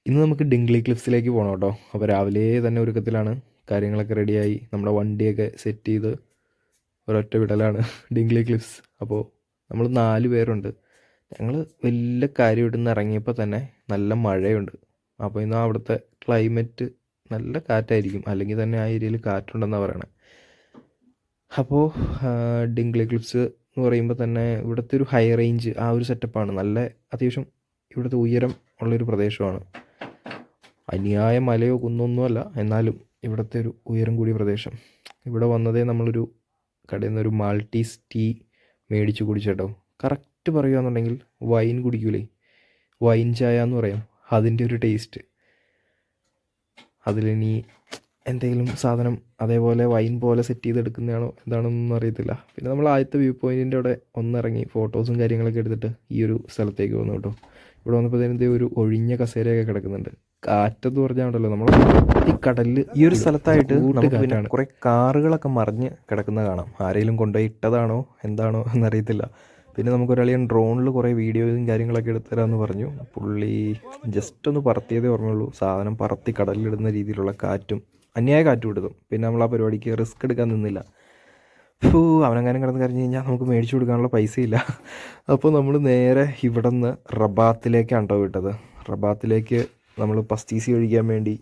ഇന്ന് നമുക്ക് ഡിംഗ്ലി ക്ലിഫ്സിലേക്ക് പോകണം കേട്ടോ. അപ്പോൾ രാവിലെ തന്നെ ഒരുക്കത്തിലാണ്, കാര്യങ്ങളൊക്കെ റെഡിയായി നമ്മുടെ വണ്ടിയൊക്കെ സെറ്റ് ചെയ്ത് ഒരൊറ്റ വിടലാണ് ഡിംഗ്ലി ക്ലിഫ്സ്. അപ്പോൾ നമ്മൾ 4 പേരുണ്ട്. ഞങ്ങൾ വലിയ കാര്യമായിട്ട് ഇന്ന് ഇറങ്ങിയപ്പോൾ തന്നെ നല്ല മഴയുണ്ട്. അപ്പോൾ ഇന്ന് അവിടുത്തെ ക്ലൈമറ്റ് നല്ല കാറ്റായിരിക്കും, അല്ലെങ്കിൽ തന്നെ ആ ഏരിയയിൽ കാറ്റുണ്ടെന്നാണ് പറയണത്. അപ്പോൾ ഡിംഗ്ലി ക്ലിഫ്സ് എന്ന് പറയുമ്പോൾ തന്നെ ഇവിടുത്തെ ഒരു ഹൈ റേഞ്ച് ആ ഒരു സെറ്റപ്പാണ്. നല്ല അത്യാവശ്യം ഇവിടുത്തെ ഉയരം ഉള്ളൊരു പ്രദേശമാണ്. അന്യായ മലയോ കുന്നൊന്നുമല്ല, എന്നാലും ഇവിടുത്തെ ഒരു ഉയരം കൂടിയ പ്രദേശം. ഇവിടെ വന്നതേ നമ്മളൊരു കടയിൽ നിന്നൊരു മാൾട്ടീസ് ടീ മേടിച്ച് കുടിച്ചേട്ടോ. കറക്റ്റ് പറയുകയാണെന്നുണ്ടെങ്കിൽ വൈൻ കുടിക്കൂലേ, വൈൻ ചായ എന്ന് പറയാം, അതിൻ്റെ ഒരു ടേസ്റ്റ്. അതിലിനി എന്തെങ്കിലും സാധനം അതേപോലെ വൈൻ പോലെ സെറ്റ് ചെയ്തെടുക്കുന്നതാണോ എന്താണെന്നൊന്നും അറിയത്തില്ല. പിന്നെ നമ്മൾ ആദ്യത്തെ വ്യൂ പോയിൻറ്റിൻ്റെ അവിടെ ഒന്നിറങ്ങി ഫോട്ടോസും കാര്യങ്ങളൊക്കെ എടുത്തിട്ട് ഈ ഒരു സ്ഥലത്തേക്ക് വന്നു കേട്ടോ. ഇവിടെ വന്നപ്പോഴത്തേനും ഒരു ഒഴിഞ്ഞ കസേരയൊക്കെ കിടക്കുന്നുണ്ട്. കാറ്റെന്ന് പറഞ്ഞാണല്ലോ നമ്മൾ ഈ കടലിൽ ഈ ഒരു സ്ഥലത്തായിട്ട് നമുക്ക് പിന്നെ കുറേ കാറുകളൊക്കെ മറിഞ്ഞ് കിടക്കുന്നത് കാണാം. ആരെങ്കിലും കൊണ്ടുപോയി ഇട്ടതാണോ എന്താണോ എന്നറിയത്തില്ല. പിന്നെ നമുക്കൊരാളിയൻ ഡ്രോണിൽ കുറേ വീഡിയോയും കാര്യങ്ങളൊക്കെ എടുത്തു തരാമെന്ന് പറഞ്ഞു. പുള്ളി ജസ്റ്റ് ഒന്ന് പറത്തിയതേ ഓർമ്മയുള്ളൂ. സാധനം പറത്തി കടലിലിടുന്ന രീതിയിലുള്ള കാറ്റും അന്യായ കാറ്റും ഇടുന്നു. പിന്നെ നമ്മൾ ആ പരിപാടിക്ക് റിസ്ക് എടുക്കാൻ നിന്നില്ല. അവനെങ്ങാനും കിടന്ന് കരഞ്ഞു കഴിഞ്ഞാൽ നമുക്ക് മേടിച്ചു കൊടുക്കാനുള്ള പൈസയില്ല. അപ്പോൾ നമ്മൾ നേരെ ഇവിടെ നിന്ന് റബാത്തിലേക്കാണ് കേട്ടോ വിട്ടത്. റബാത്തിലേക്ക് നമ്മൾ പസ്തീസി കഴിക്കാൻ വേണ്ടി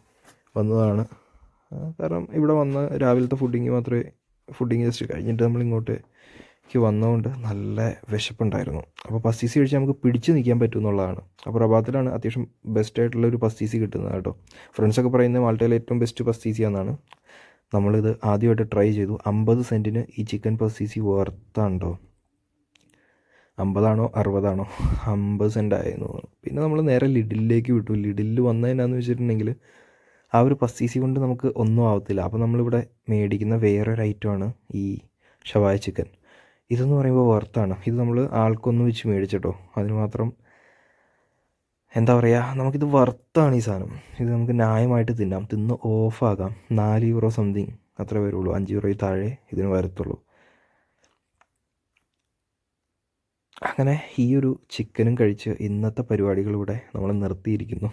വന്നതാണ്. കാരണം ഇവിടെ വന്ന് രാവിലത്തെ ഫുഡിങ് ജസ്റ്റ് കഴിഞ്ഞിട്ട് നമ്മൾ ഇങ്ങോട്ടേക്ക് വന്നതുകൊണ്ട് നല്ല വിശപ്പുണ്ടായിരുന്നു. അപ്പോൾ പസ്തീസി കഴിച്ചാൽ നമുക്ക് പിടിച്ച് നിൽക്കാൻ പറ്റും എന്നുള്ളതാണ്. അപ്പോൾ റബാത്തിലാണ് അത്യാവശ്യം ബെസ്റ്റായിട്ടുള്ളൊരു പസ്തീസി കിട്ടുന്നത് കേട്ടോ. ഫ്രണ്ട്സൊക്കെ പറയുന്നത് മാൾട്ടയിലെ ഏറ്റവും ബെസ്റ്റ് പസ്തീസിയാണെന്നാണ്. നമ്മളിത് ആദ്യമായിട്ട് ട്രൈ ചെയ്തു. 50 സെൻറ്റിന് ഈ ചിക്കൻ പസ്തീസി വർത്താണ്ടോ, 50 60 50 സെൻറ്റ് ആയിരുന്നു. പിന്നെ നമ്മൾ നേരെ ലിഡിലേക്ക് വിട്ടു. ലിഡിൽ വന്നതെന്നാന്ന് വെച്ചിട്ടുണ്ടെങ്കിൽ ആ ഒരു പസ്തീസി കൊണ്ട് നമുക്ക് ഒന്നും ആവത്തില്ല. അപ്പോൾ നമ്മളിവിടെ മേടിക്കുന്ന വേറൊരു ഐറ്റമാണ് ഈ ഷവായ ചിക്കൻ. ഇതെന്ന് പറയുമ്പോൾ വർത്താണ്. ഇത് നമ്മൾ ആൾക്കൊന്ന് വെച്ച് മേടിച്ചിട്ടോ. അതിന് മാത്രം എന്താ പറയുക, നമുക്കിത് വർത്താണ് ഈ സാധനം. ഇത് നമുക്ക് ന്യായമായിട്ട് തിന്നാം, തിന്ന് ഓഫാകാം. 4 യൂറോ സംതിങ് അത്ര വരുള്ളൂ. 5 യൂറോയിൽ താഴെ ഇതിന് വരത്തുള്ളൂ. അങ്ങനെ ഈ ഒരു ചിക്കനും കഴിച്ച് ഇന്നത്തെ പരിപാടികളിവിടെ നമ്മൾ നിർത്തിയിരിക്കുന്നു.